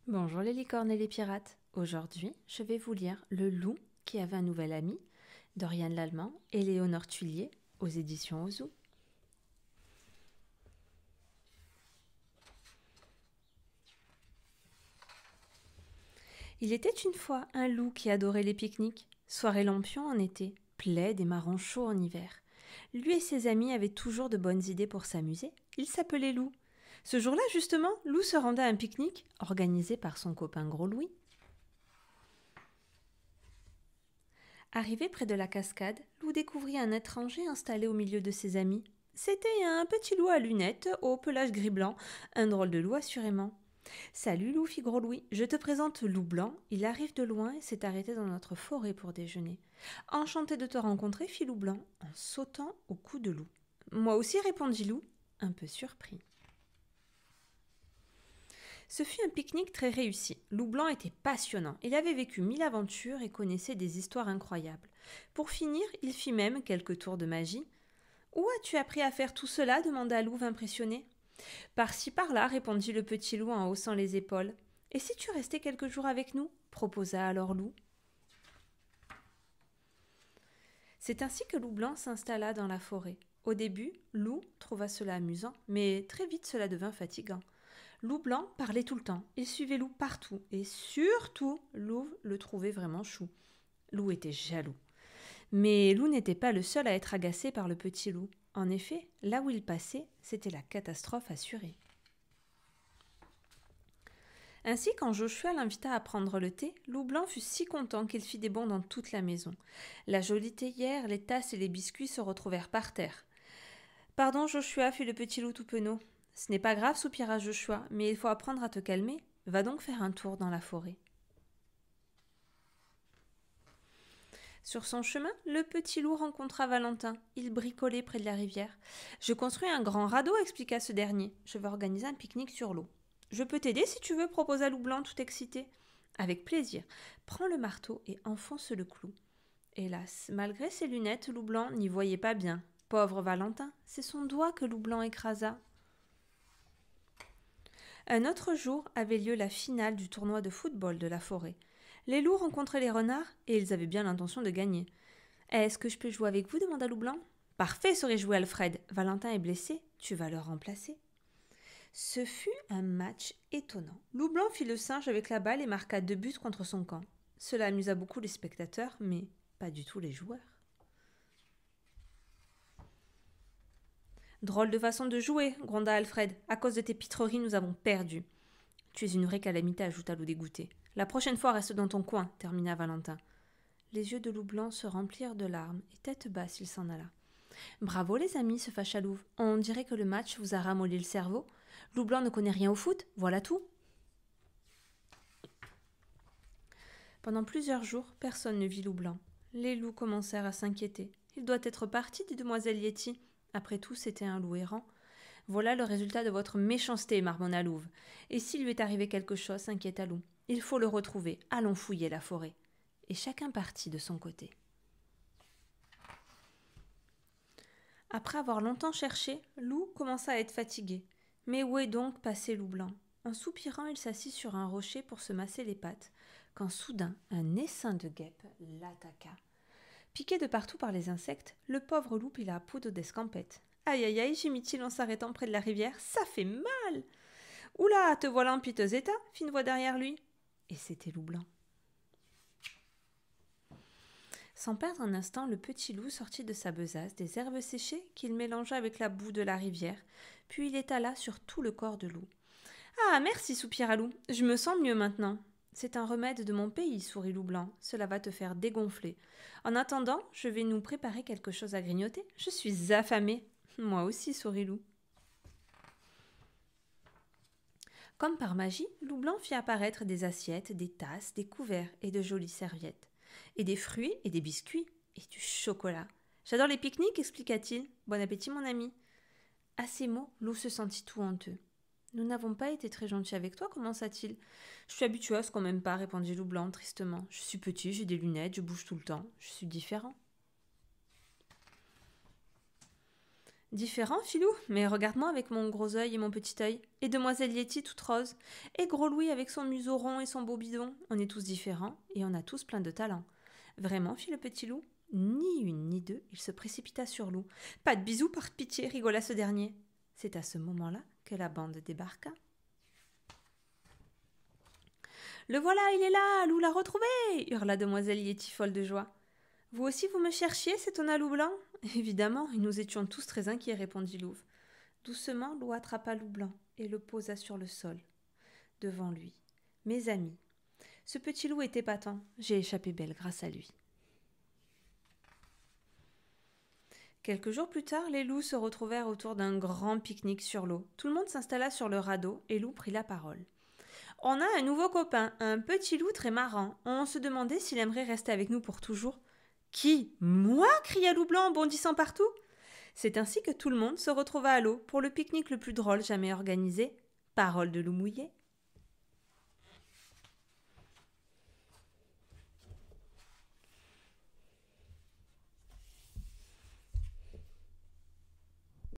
Bonjour les licornes et les pirates. Aujourd'hui, je vais vous lire Le loup qui avait un nouvel ami, d'Oriane Lallemand et Léonore Thuillier aux éditions Ozu. Il était une fois un loup qui adorait les pique-niques, soirées lampions en été, plaids et marrons chauds en hiver. Lui et ses amis avaient toujours de bonnes idées pour s'amuser. Il s'appelait Loup. Ce jour-là, justement, Loup se rendait à un pique-nique organisé par son copain Gros Louis. Arrivé près de la cascade, Loup découvrit un étranger installé au milieu de ses amis. C'était un petit loup à lunettes, au pelage gris-blanc, un drôle de loup assurément. Salut Loup, fit Gros Louis, je te présente Loup Blanc, il arrive de loin et s'est arrêté dans notre forêt pour déjeuner. Enchanté de te rencontrer, fit Loup Blanc, en sautant au cou de Loup. Moi aussi, répondit Loup, un peu surpris. Ce fut un pique-nique très réussi. Loup Blanc était passionnant. Il avait vécu 1000 aventures et connaissait des histoires incroyables. Pour finir, il fit même quelques tours de magie. Où as-tu appris à faire tout cela demanda Louve impressionné. Par-ci par-là, répondit le petit loup en haussant les épaules. Et si tu restais quelques jours avec nous proposa alors Loup. C'est ainsi que Loup Blanc s'installa dans la forêt. Au début, Loup trouva cela amusant, mais très vite cela devint fatigant. Loup Blanc parlait tout le temps, il suivait Loup partout, et surtout, Louve le trouvait vraiment chou. Loup était jaloux. Mais Loup n'était pas le seul à être agacé par le petit loup. En effet, là où il passait, c'était la catastrophe assurée. Ainsi, quand Joshua l'invita à prendre le thé, Loup Blanc fut si content qu'il fit des bonds dans toute la maison. La jolie théière, les tasses et les biscuits se retrouvèrent par terre. Pardon, Joshua, fit le petit loup tout penaud. Ce n'est pas grave, soupira Joshua, mais il faut apprendre à te calmer. Va donc faire un tour dans la forêt. Sur son chemin, le petit loup rencontra Valentin. Il bricolait près de la rivière. Je construis un grand radeau, expliqua ce dernier. Je vais organiser un pique-nique sur l'eau. Je peux t'aider si tu veux, proposa Loup Blanc tout excité. Avec plaisir. Prends le marteau et enfonce le clou. Hélas, malgré ses lunettes, Loup Blanc n'y voyait pas bien. Pauvre Valentin, c'est son doigt que Loup Blanc écrasa. Un autre jour avait lieu la finale du tournoi de football de la forêt. Les loups rencontraient les renards et ils avaient bien l'intention de gagner. Est-ce que je peux jouer avec vous demanda Loup Blanc. Parfait, se réjouit Alfred. Valentin est blessé, tu vas le remplacer. Ce fut un match étonnant. Loup Blanc fit le singe avec la balle et marqua 2 buts contre son camp. Cela amusa beaucoup les spectateurs, mais pas du tout les joueurs. Drôle de façon de jouer, gronda Alfred. À cause de tes pitreries, nous avons perdu. Tu es une vraie calamité, ajouta Loup dégoûté. La prochaine fois, reste dans ton coin, termina Valentin. Les yeux de Loup Blanc se remplirent de larmes, et tête basse, il s'en alla. Bravo les amis, se fâcha Louve. On dirait que le match vous a ramolli le cerveau. Loup Blanc ne connaît rien au foot, voilà tout. Pendant plusieurs jours, personne ne vit Loup Blanc. Les loups commencèrent à s'inquiéter. Il doit être parti, dit demoiselle Yeti. Après tout, c'était un loup errant. Voilà le résultat de votre méchanceté, marmonna Louve. Et s'il lui est arrivé quelque chose, s'inquiéta Loup. Il faut le retrouver. Allons fouiller la forêt. Et chacun partit de son côté. Après avoir longtemps cherché, Loup commença à être fatigué. Mais où est donc passé Loup Blanc? En soupirant, il s'assit sur un rocher pour se masser les pattes, quand soudain un essaim de guêpes l'attaqua. Piqué de partout par les insectes, le pauvre loup prit la poudre d'escampette. Aïe aïe aïe, gémit-il en s'arrêtant près de la rivière, ça fait mal! Oula, te voilà en piteux état, fit une voix derrière lui. Et c'était Loup Blanc. Sans perdre un instant, le petit loup sortit de sa besace des herbes séchées qu'il mélangea avec la boue de la rivière, puis il étala sur tout le corps de Loup. Ah, merci, soupira Loup, je me sens mieux maintenant. C'est un remède de mon pays, sourit Loup Blanc, cela va te faire dégonfler. En attendant, je vais nous préparer quelque chose à grignoter. Je suis affamé. Moi aussi, sourit Loup. Comme par magie, Loup Blanc fit apparaître des assiettes, des tasses, des couverts et de jolies serviettes. Et des fruits et des biscuits et du chocolat. J'adore les pique-niques, expliqua-t-il. Bon appétit, mon ami. À ces mots, Loup se sentit tout honteux. Nous n'avons pas été très gentils avec toi, commença-t-il. Je suis habitué à ce qu'on m'aime pas, répondit Loup Blanc tristement. Je suis petit, j'ai des lunettes, je bouge tout le temps. Je suis différent. Différent, Filou, mais regarde-moi avec mon gros œil et mon petit œil, et demoiselle Yeti toute rose, et Gros Louis avec son museau rond et son beau bidon. On est tous différents, et on a tous plein de talent. Vraiment, fit le petit loup. Ni une ni deux, il se précipita sur Loup. Pas de bisous par pitié, rigola ce dernier. C'est à ce moment-là que la bande débarqua. Le voilà, il est là, Loup l'a retrouvé, hurla demoiselle Yeti folle de joie. Vous aussi vous me cherchiez, s'étonna Loup blanc. Évidemment, et nous étions tous très inquiets, répondit Louve. Doucement, Loup attrapa Loup blanc et le posa sur le sol, devant lui. Mes amis, ce petit loup est épatant, j'ai échappé belle grâce à lui. Quelques jours plus tard, les loups se retrouvèrent autour d'un grand pique-nique sur l'eau. Tout le monde s'installa sur le radeau et Loup prit la parole. On a un nouveau copain, un petit loup très marrant. On se demandait s'il aimerait rester avec nous pour toujours. Qui? Moi? Cria Loup blanc en bondissant partout. C'est ainsi que tout le monde se retrouva à l'eau pour le pique-nique le plus drôle jamais organisé. Parole de Loup mouillé.